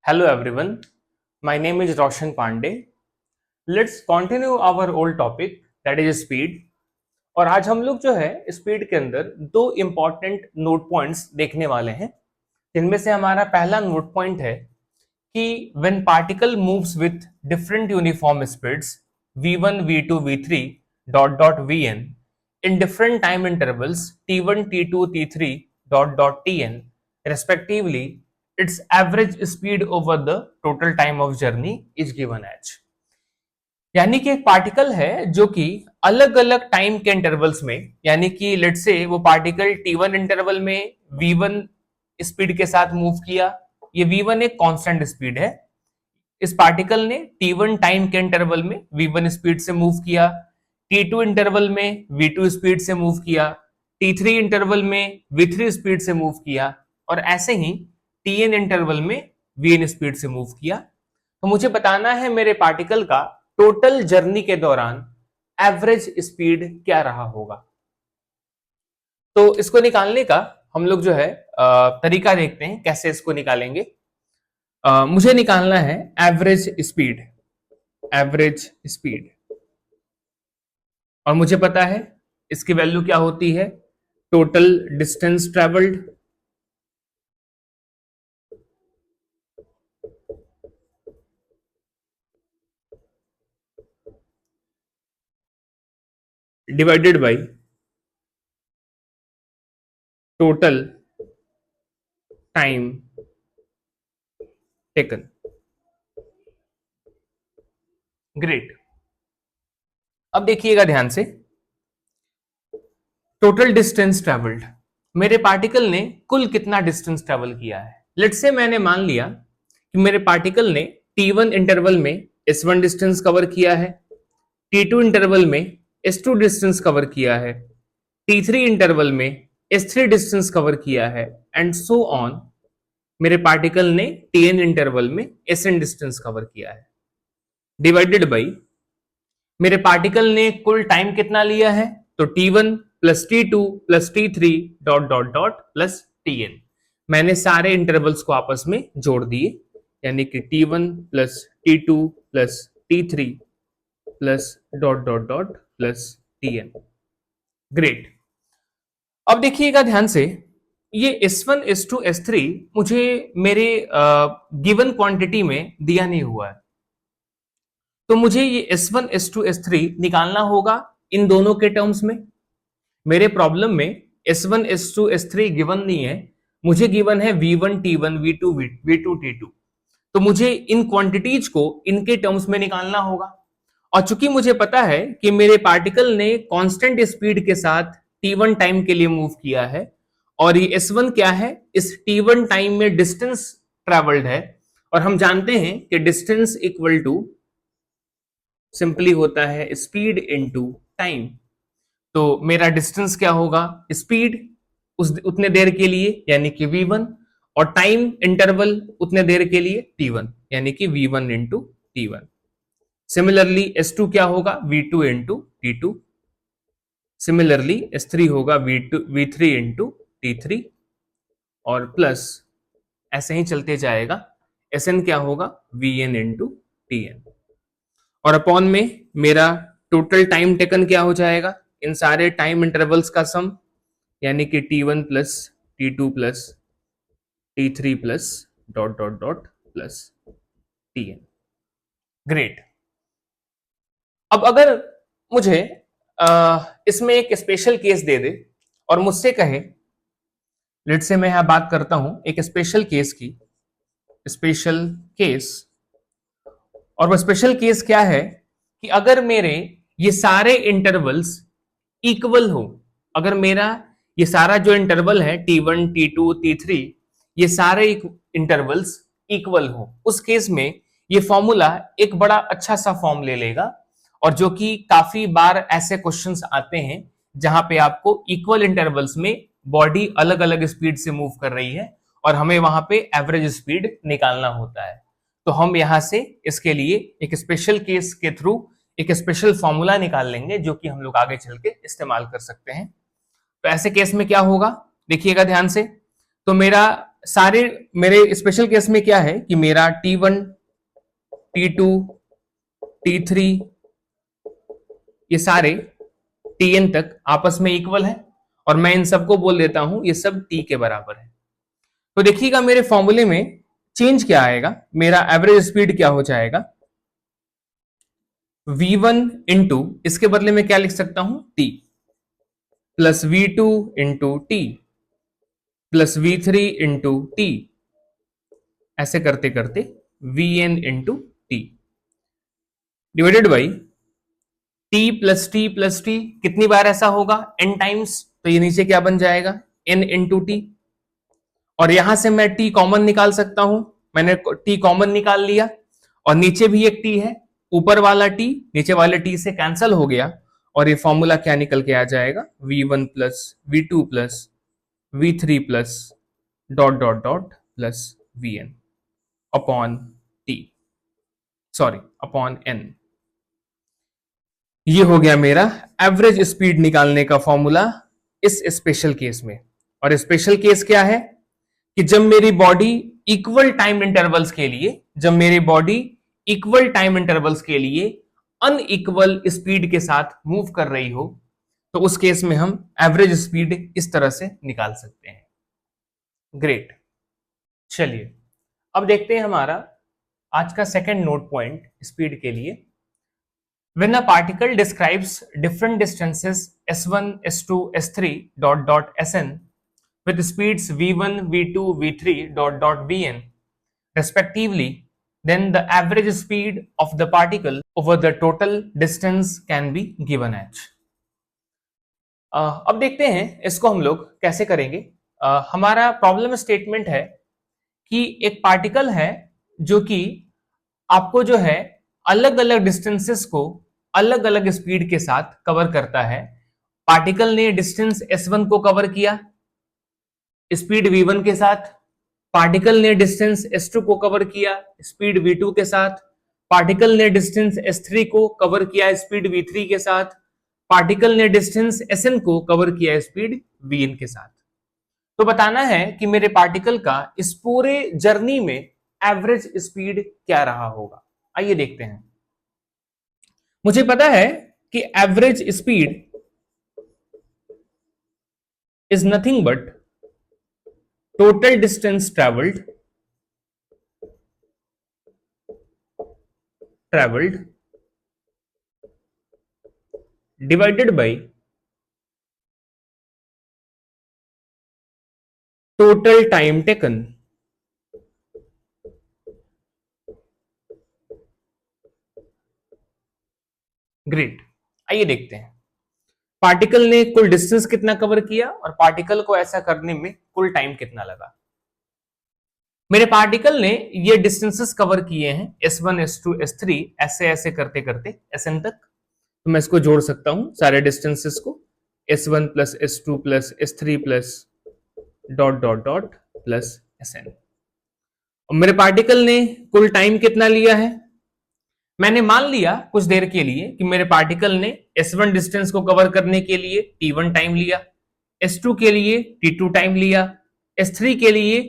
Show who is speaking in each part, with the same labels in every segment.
Speaker 1: Hello everyone, my name is Roshan Pandey. Let's continue our old topic that is speed. और आज हम लोग जो है स्पीड के अंदर दो इंपॉर्टेंट नोट पॉइंट्स देखने वाले हैं जिनमें से हमारा पहला नोट पॉइंट है कि when particle moves with different uniform speeds v1 v2 v3 dot dot vn in different time intervals t1 t2 t3 dot dot tn respectively, its average speed over the total time of journey is given as। यानी कि एक particle है जो कि अलग अलग time के intervals में, यानी कि लेट से वो पार्टिकल t1 इंटरवल में v1 स्पीड के साथ मूव किया। ये v1 एक कांस्टेंट स्पीड है। इस पार्टिकल ने t1 टाइम के इंटरवल में v1 स्पीड से मूव किया, t2 इंटरवल में v2 स्पीड से मूव किया, t3 इंटरवल में v3 स्पीड से मूव किया और ऐसे ही tn इंटरवल में vn स्पीड से मूव किया। तो मुझे बताना है मेरे पार्टिकल का टोटल जर्नी के दौरान एवरेज स्पीड क्या रहा होगा। तो इसको निकालने का हम लोग जो है तरीका देखते हैं कैसे इसको निकालेंगे। मुझे निकालना है एवरेज स्पीड और मुझे पता है इसकी वैल्यू क्या होती है, total distance travelled divided by total time taken. Great. अब देखिएगा ध्यान से, टोटल डिस्टेंस ट्रेवल्ड, मेरे पार्टिकल ने कुल कितना डिस्टेंस ट्रेवल किया है। लेट्स से मैंने मान लिया कि मेरे पार्टिकल ने t1 इंटरवल में s1 डिस्टेंस कवर किया है, t2 इंटरवल में s2 डिस्टेंस कवर किया है, t3 इंटरवल में s3 डिस्टेंस कवर किया है एंड सो ऑन। मेरे पार्टिकल ने tn इंटरवल में sn डिस्टेंस कवर किया है, डिवाइडेड बाई मेरे पार्टिकल ने कुल टाइम कितना लिया है, तो t1 plus t2 plus t3 dot dot dot plus tn। मैंने सारे इंटरवल्स को आपस में जोड़ दिए, यानी कि t1 plus t2 plus t3 plus dot dot dot plus tn। Great. अब देखिएगा ध्यान से, ये s1 s2 s3 मुझे मेरे गिवन क्वांटिटी में दिया नहीं हुआ है, तो मुझे ये s1 s2 s3 निकालना होगा इन दोनों के टर्म्स में। मेरे प्रॉब्लम में s1 s2 s3 गिवन नहीं है, मुझे गिवन है v1 t1 v2 v2 t2। तो मुझे इन क्वांटिटीज को इनके टर्म्स में निकालना होगा। और चूंकि मुझे पता है कि मेरे पार्टिकल ने कांस्टेंट स्पीड के साथ t1 टाइम के लिए मूव किया है और ये s1 क्या है, इस t1 टाइम में डिस्टेंस ट्रेवल्ड है, और हम जानते हैं कि डिस्टेंस इक्वल टू सिंपली होता है स्पीड इनटू टाइम। तो मेरा डिस्टेंस क्या होगा, स्पीड उस उतने देर के लिए यानी कि v1 और टाइम इंटरवल उतने देर के लिए t1 यानी कि v1 into t1। Similarly s2 क्या होगा, v2 into t2। Similarly s3 होगा v3 इंटू t3 और प्लस ऐसे ही चलते जाएगा, sn क्या होगा vn इंटू tn। और अपॉन में मेरा टोटल टाइम टेकन क्या हो जाएगा, इन सारे टाइम इंटरवल्स का सम, यानी कि t1 plus t2 plus t3 plus dot dot dot plus tn। Great. अब अगर मुझे इसमें एक स्पेशल केस दे दे और मुझसे कहे, लेट से मैं यहां बात करता हूं एक स्पेशल केस की, स्पेशल केस। और वो स्पेशल केस क्या है कि अगर मेरे ये सारे इंटरवल्स इक्वल हो, अगर मेरा ये सारा जो इंटरवल है t1 t2 t3 ये सारे इंटरवल्स इक्वल हो, उस केस में ये फॉर्मूला एक बड़ा अच्छा सा फॉर्म ले लेगा। और जो कि काफी बार ऐसे क्वेश्चंस आते हैं जहां पे आपको इक्वल इंटरवल्स में बॉडी अलग अलग स्पीड से मूव कर रही है और हमें वहां पे एवरेज स्पीड निकालना होता है। तो हम यहां से इसके लिए एक स्पेशल केस के थ्रू एक स्पेशल फॉर्मूला निकाल लेंगे जो कि हम लोग आगे चल के इस्तेमाल कर सकते हैं। तो ऐसे केस में क्या होगा, देखिएगा ध्यान से। तो मेरा सारे मेरे स्पेशल केस में क्या है कि मेरा T1 T2 T3 ये सारे Tn तक आपस में इक्वल है और मैं इन सबको बोल देता हूं ये सब T के बराबर है। तो देखिएगा मेरे फॉर्मूले में चेंज क्या आएगा, मेरा एवरेज स्पीड क्या हो जाएगा, V1 इंटू इसके बदले में क्या लिख सकता हूं T plus V2 into T plus V3 into T, ऐसे करते करते Vn into T divided by T plus T plus T, कितनी बार ऐसा होगा n टाइम्स, तो ये नीचे क्या बन जाएगा n इंटू T, और यहां से मैं T कॉमन निकाल सकता हूं, मैंने T कॉमन निकाल लिया और नीचे भी एक T है, ऊपर वाला T नीचे वाले T से कैंसिल हो गया और ये फॉर्मूला क्या निकल के आ जाएगा V1 plus V2 plus V3 plus dot dot dot plus Vn upon T, sorry upon N। ये हो गया मेरा एवरेज स्पीड निकालने का फॉर्मूला इस स्पेशल केस में। और स्पेशल केस क्या है कि जब मेरी बॉडी इक्वल टाइम इंटरवल्स के लिए, जब मेरी बॉडी इक्वल टाइम इंटरवल्स के लिए अनइक्वल स्पीड के साथ मूव कर रही हो, तो उस केस में हम एवरेज स्पीड इस तरह से निकाल सकते हैं। ग्रेट, चलिए अब देखते हैं हमारा आज का सेकंड नोट पॉइंट स्पीड के लिए। When a particle describes different distances s1, s2, s3 dot dot sn with speeds v1, v2, v3 dot dot vn respectively, then the average speed of the particle over the total distance can be given as। अब देखते हैं इसको हम लोग कैसे करेंगे। हमारा problem statement है कि एक पार्टिकल है जो कि आपको जो है अलग अलग डिस्टेंसेस को अलग अलग स्पीड के साथ कवर करता है। पार्टिकल ने डिस्टेंस s1 को कवर किया स्पीड v1 के साथ, पार्टिकल ने डिस्टेंस s2 को कवर किया स्पीड v2 के साथ, पार्टिकल ने डिस्टेंस s3 को कवर किया स्पीड v3 के साथ, पार्टिकल ने डिस्टेंस sn को कवर किया स्पीड vn के साथ। तो बताना है कि मेरे पार्टिकल का इस पूरे जर्नी में एवरेज स्पीड क्या रहा होगा। आइए देखते हैं। मुझे पता है कि average speed is nothing but total distance travelled divided by total time taken. Great, आइए देखते हैं पार्टिकल ने कुल डिस्टेंस कितना कवर किया और पार्टिकल को ऐसा करने में कुल टाइम कितना लगा। मेरे पार्टिकल ने ये डिस्टेंसेस कवर किए हैं s1, s2, s3 ऐसे ऐसे करते करते sn तक। तो मैं इसको जोड़ सकता हूं सारे डिस्टेंसेस को, s1 plus s2 plus s3 plus dot dot dot plus sn। और मेरे पार्टिकल ने कुल टाइम कितना लिया है, मैंने मान लिया कुछ देर के लिए कि मेरे पार्टिकल ने s1 डिस्टेंस को कवर करने के लिए t1 टाइम लिया, s2 के लिए t2 टाइम लिया, s3 के लिए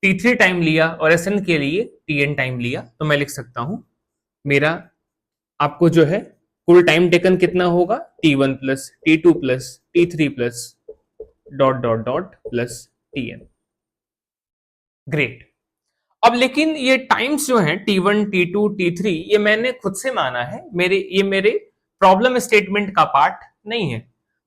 Speaker 1: t3 टाइम लिया और sn के लिए tn टाइम लिया। तो मैं लिख सकता हूं मेरा आपको जो है कुल टाइम टेकन कितना होगा t1 plus t2 plus t3 plus dot dot dot plus tn। Great, अब लेकिन ये टाइम्स जो हैं t1, t2, t3 ये मैंने खुद से माना है, ये मेरे प्रॉब्लम स्टेटमेंट का पार्ट नहीं है।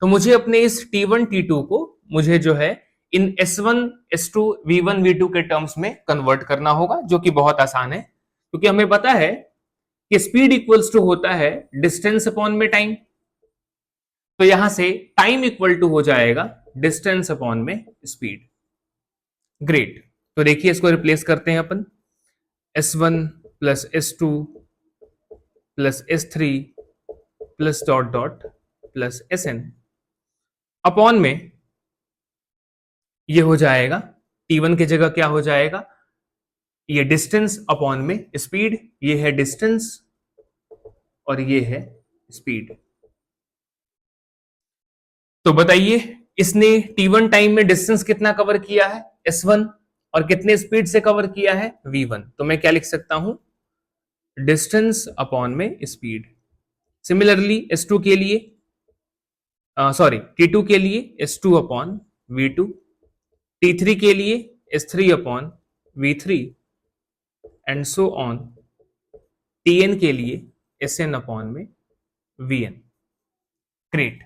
Speaker 1: तो मुझे अपने इस t1, t2 को मुझे जो है इन s1, s2, v1, v2 के टर्म्स में कन्वर्ट करना होगा, जो कि बहुत आसान है क्योंकि हमें पता है कि स्पीड इक्वल्स टू होता है डिस्टेंस अपॉन में टाइम। तो यहां से टाइम इक्वल टू हो जाएगा डिस्टेंस अपॉन में स्पीड। ग्रेट, तो देखिए इसको रिप्लेस करते हैं अपन, s1 plus s2 plus s3 plus dot dot plus sn upon में ये हो जाएगा t1 की जगह क्या हो जाएगा, ये डिस्टेंस अपॉन में स्पीड, ये है डिस्टेंस और ये है स्पीड। तो बताइए इसने t1 टाइम में डिस्टेंस कितना कवर किया है s1 और कितने स्पीड से कवर किया है v1, तो मैं क्या लिख सकता हूं, डिस्टेंस अपॉन में स्पीड। सिमिलरली S2 के लिए, सॉरी T2 के लिए S2 अपॉन V2, T3 के लिए S3 upon V3 and so on, Tn के लिए Sn अपॉन में Vn। ग्रेट।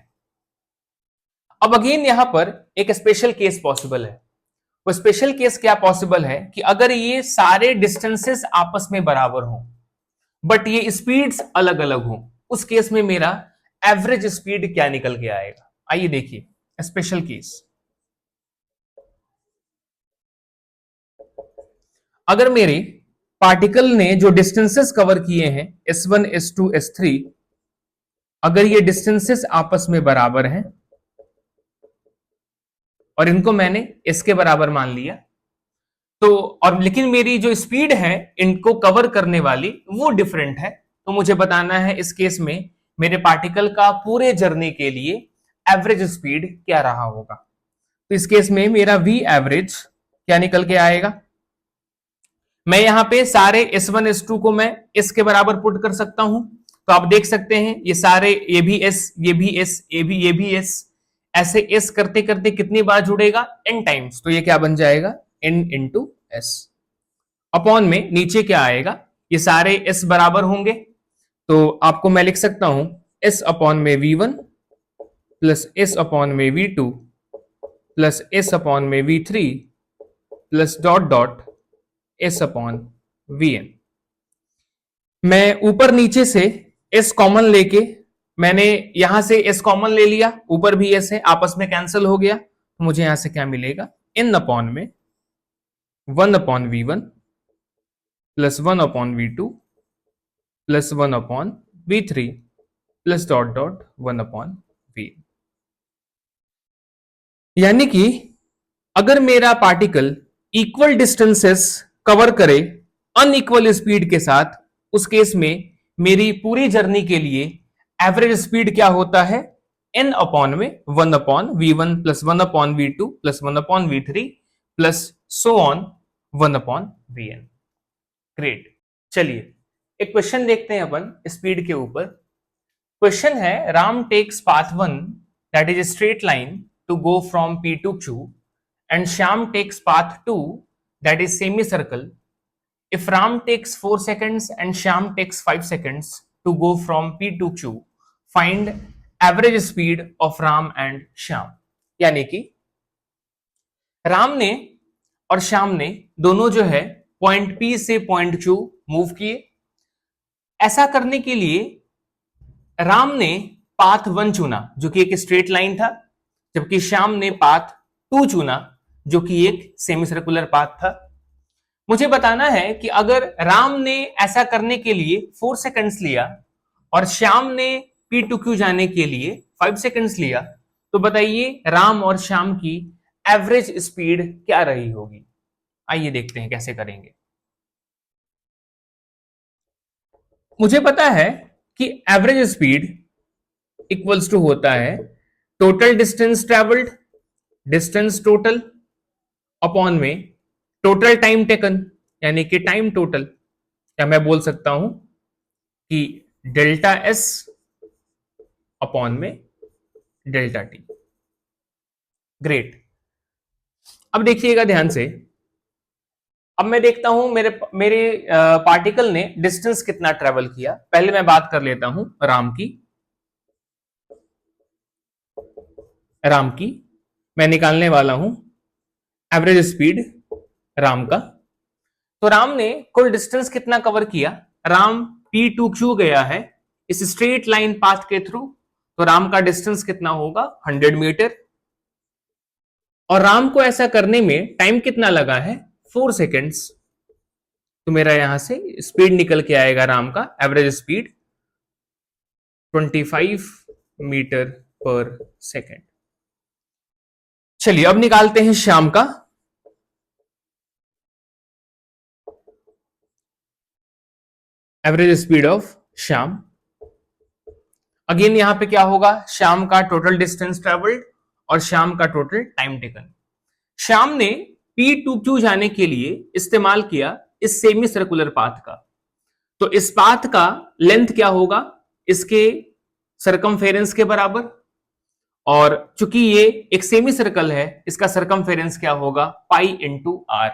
Speaker 1: अब अगेन यहां पर एक स्पेशल केस पॉसिबल है। वो स्पेशल केस क्या पॉसिबल है कि अगर ये सारे डिस्टेंसेस आपस में बराबर हों बट ये स्पीड्स अलग अलग हों, उस केस में मेरा एवरेज स्पीड क्या निकल के आएगा। आइए देखिए स्पेशल केस। अगर मेरे पार्टिकल ने जो डिस्टेंसेस कवर किए हैं S1, S2, S3, अगर ये डिस्टेंसेस आपस में बराबर हैं और इनको मैंने इसके बराबर मान लिया, तो और लेकिन मेरी जो स्पीड है इनको कवर करने वाली वो डिफरेंट है, तो मुझे बताना है इस केस में मेरे पार्टिकल का पूरे जर्नी के लिए एवरेज स्पीड क्या रहा होगा। तो इस केस में मेरा V एवरेज क्या निकल के आएगा। मैं यहां पे सारे S1, S2 को मैं इसके बराबर पुट कर सकता हूं, तो आप देख सकते हैं ये सारे, ये भी S, ये भी S, ये भी S, ऐसे S करते करते कितनी बार जुड़ेगा, n टाइम्स, तो ये क्या बन जाएगा n इंटू S। अपॉन में नीचे क्या आएगा, ये सारे S बराबर होंगे, तो आपको मैं लिख सकता हूं S अपॉन में V1 प्लस S अपॉन में V2 प्लस S अपॉन में V3 plus dot dot S upon Vn। मैं ऊपर नीचे से S कॉमन लेके, मैंने यहां से S कॉमन ले लिया, ऊपर भी S है, आपस में कैंसिल हो गया, तो मुझे यहां से क्या मिलेगा, n अपॉन में 1 upon V1 plus 1 upon V2 plus 1 upon V3 plus dot dot 1 upon V। यानी कि अगर मेरा पार्टिकल इक्वल डिस्टेंसेस कवर करे अनइक्वल स्पीड के साथ, उस केस में मेरी पूरी जर्नी के लिए एवरेज स्पीड क्या होता है, n अपॉन में 1 upon V1 plus 1 upon V2 plus 1 upon V3 plus so on 1 upon Vn। Great. चलिए एक क्वेश्चन देखते हैं अपन स्पीड के ऊपर। क्वेश्चन है, Ram takes path 1 that is straight line to go from P to Q and Shyam takes path 2 that is semicircle. If Ram takes 4 seconds and Shyam takes 5 seconds to go from P to Q, find average speed of Ram and Shyam। यानी कि राम ने और श्याम ने दोनों जो है point P से point Q move किए। ऐसा करने के लिए राम ने पाथ 1 चुना जो कि एक स्ट्रेट लाइन था, जबकि श्याम ने पाथ 2 चुना जो कि एक सेमी सर्कुलर पाथ था। मुझे बताना है कि अगर राम ने ऐसा करने के लिए 4 सेकंड्स लिया और श्याम ने P to Q जाने के लिए 5 सेकंड्स लिया, तो बताइए राम और श्याम की एवरेज स्पीड क्या रही होगी। आइए देखते हैं कैसे करेंगे। मुझे पता है कि एवरेज स्पीड इक्वल्स टू होता है total distance travelled, distance total upon में टोटल टाइम टेकन, यानी कि टाइम टोटल, या मैं बोल सकता हूं कि डेल्टा S अपॉन में डेल्टा T। ग्रेट। अब देखिएगा ध्यान से, अब मैं देखता हूं मेरे पार्टिकल ने डिस्टेंस कितना ट्रेवल किया। पहले मैं बात कर लेता हूं राम की मैं निकालने वाला हूं एवरेज स्पीड राम का। तो राम ने कुल डिस्टेंस कितना कवर किया, राम P to Q गया है इस स्ट्रेट लाइन पाथ के थ्रू, तो राम का डिस्टेंस कितना होगा 100 मीटर, और राम को ऐसा करने में टाइम कितना लगा है 4 सेकेंड्स। तो मेरा यहां से स्पीड निकल के आएगा राम का एवरेज स्पीड 25 मीटर पर सेकेंड। चलिए अब निकालते हैं श्याम का। Average speed of Shyam, again यहां पे क्या होगा, श्याम का टोटल डिस्टेंस ट्रेवल्ड और श्याम का टोटल टाइम टेकन। श्याम ने P टू Q जाने के लिए इस्तेमाल किया इस सेमी सर्कुलर पाथ का, तो इस पाथ का लेंथ क्या होगा, इसके सरकमफेरेंस के बराबर, और चूंकि ये एक सेमी सर्कल है इसका सरकमफेरेंस क्या होगा, पाई इंटू आर,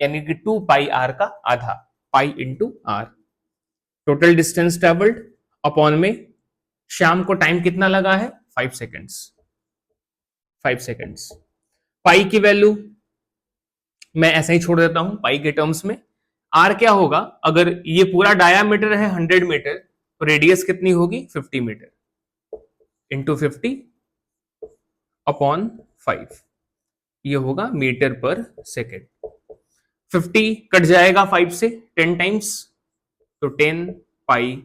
Speaker 1: यानी कि 2 पाई आर का आधा, pi into r. Total distance travelled upon में श्याम को टाइम कितना लगा है, 5 सेकेंड्स। 5 सेकेंड्स। पाई की वैल्यू मैं ऐसा ही छोड़ देता हूं पाई के टर्म्स में। आर क्या होगा, अगर ये पूरा डायामीटर है 100 मीटर तो रेडियस कितनी होगी, 50 मीटर, इंटू 50 अपॉन 5, ये होगा मीटर पर सेकेंड। 50 कट जाएगा 5 से 10 टाइम्स, तो 10 पाई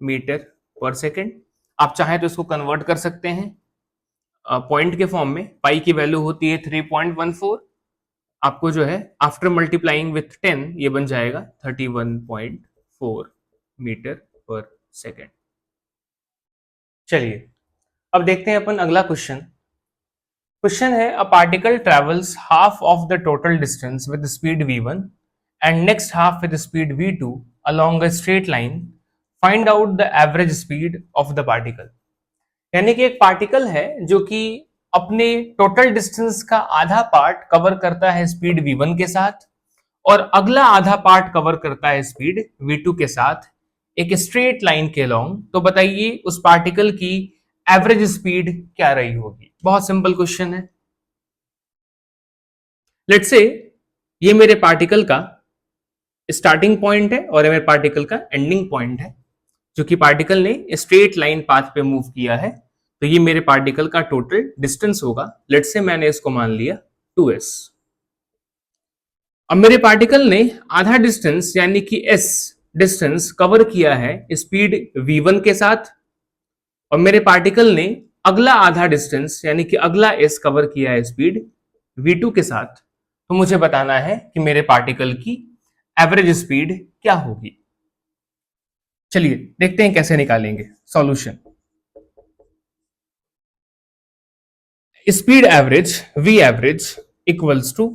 Speaker 1: मीटर पर सेकेंड। आप चाहें तो इसको कन्वर्ट कर सकते हैं पॉइंट के फॉर्म में। पाई की वैल्यू होती है 3.14, आपको जो है आफ्टर मल्टीप्लाइंग विथ 10 ये बन जाएगा 31.4 मीटर पर सेकेंड। चलिए अब देखते हैं अपन अगला क्वेश्चन। क्वेश्चन है, a particle travels half of the total distance with speed v1 and next half with speed v2 along a straight line, find out the average speed of the particle. यानी कि एक particle है जो कि अपने total distance का आधा part cover करता है स्पीड v1 के साथ, और अगला आधा पार्ट कवर करता है स्पीड v2 के साथ एक स्ट्रेट लाइन के लॉन्ग। तो बताइए उस पार्टिकल की एवरेज स्पीड क्या रही होगी। बहुत सिंपल क्वेश्चन है। लेट्स से ये मेरे पार्टिकल का स्टार्टिंग पॉइंट है और ये मेरे पार्टिकल का एंडिंग पॉइंट है, जो कि पार्टिकल ने स्ट्रेट लाइन पाथ पे मूव किया है। तो ये मेरे पार्टिकल का टोटल डिस्टेंस होगा। लेट्स से मैंने इसको मान लिया 2s। अब मेरे पार्टिकल ने आधा डिस्टेंस यानी कि s डिस्टेंस कवर किया है स्पीड v1 के साथ, और मेरे पार्टिकल ने अगला आधा डिस्टेंस यानी कि अगला s कवर किया है स्पीड v2 के साथ। तो मुझे बताना है कि मेरे पार्टिकल की एवरेज स्पीड क्या होगी। चलिए देखते हैं कैसे निकालेंगे solution. Speed average v average equals to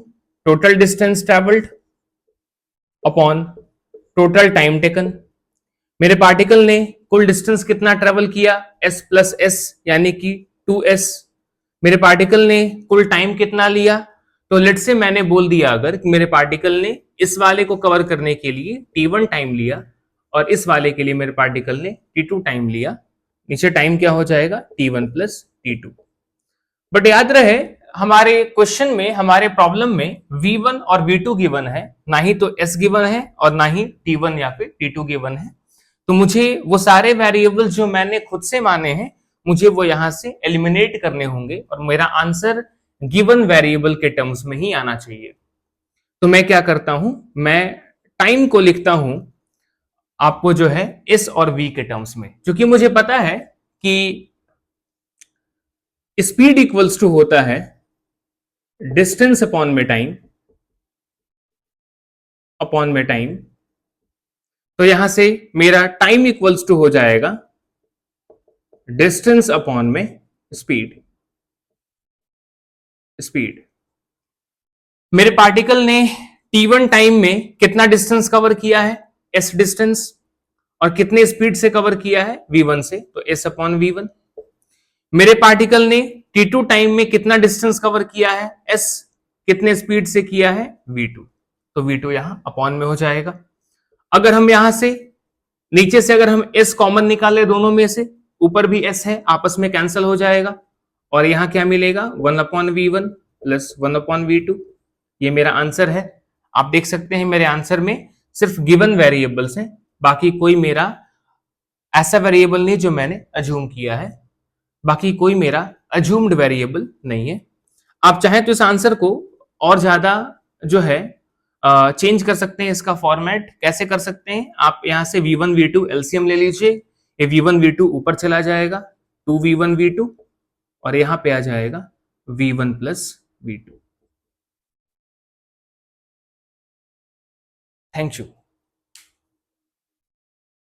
Speaker 1: total distance travelled upon total time taken. मेरे पार्टिकल ने कुल डिस्टेंस कितना ट्रेवल किया, s प्लस एस यानी कि 2s। मेरे पार्टिकल ने कुल टाइम कितना लिया, तो लेट से मैंने बोल दिया अगर कि मेरे पार्टिकल ने इस वाले को कवर करने के लिए t1 टाइम लिया और इस वाले के लिए मेरे पार्टिकल ने t2 टाइम लिया। नीचे टाइम क्या हो जाएगा, t1 प्लस t2। बट याद रहे हमारे क्वेश्चन में, हमारे प्रॉब्लम में v1 और v2 गिवन है, ना ही तो s गिवन है और ना ही t1 या फिर t2 गिवन है। तो मुझे वो सारे वेरिएबल जो मैंने खुद से माने हैं मुझे वो यहां से एलिमिनेट करने होंगे और मेरा आंसर गिवन वेरिएबल के टर्म्स में ही आना चाहिए। तो मैं क्या करता हूं, मैं टाइम को लिखता हूं आपको जो है s और v के टर्म्स में, क्योंकि मुझे पता है कि स्पीड इक्वल्स टू होता है डिस्टेंस अपॉन में टाइम, अपॉन में टाइम। तो यहां से मेरा टाइम इक्वल्स टू हो जाएगा डिस्टेंस अपॉन में स्पीड। स्पीड मेरे पार्टिकल ने t1 टाइम में कितना डिस्टेंस कवर किया है, s डिस्टेंस, और कितने स्पीड से कवर किया है, v1 से, तो s अपॉन v1। मेरे पार्टिकल ने t2 टाइम में कितना डिस्टेंस कवर किया है, s, कितने स्पीड से किया है, v2, तो v2 यहां अपॉन में हो जाएगा। अगर हम यहां से नीचे से अगर हम s कॉमन निकाले दोनों में से, ऊपर भी s है, आपस में कैंसिल हो जाएगा और यहां क्या मिलेगा, 1 upon v1 plus 1 upon v2। ये मेरा आंसर है। आप देख सकते हैं मेरे आंसर में सिर्फ गिवन वेरिएबल्स हैं, बाकी कोई मेरा ऐसा वेरिएबल नहीं जो मैंने अज्यूम किया है, बाकी कोई मेरा अज्यूम्ड वेरिएबल नहीं है। आप चाहें तो इस आंसर को और ज्यादा जो है चेंज कर सकते हैं। इसका फॉर्मेट कैसे कर सकते हैं, आप यहां से v1 v2 एलसीएम ले लीजिए, ये v1 v2 ऊपर चला जाएगा 2v1 v2 और यहां पे आ जाएगा v1 plus v2। Thank you.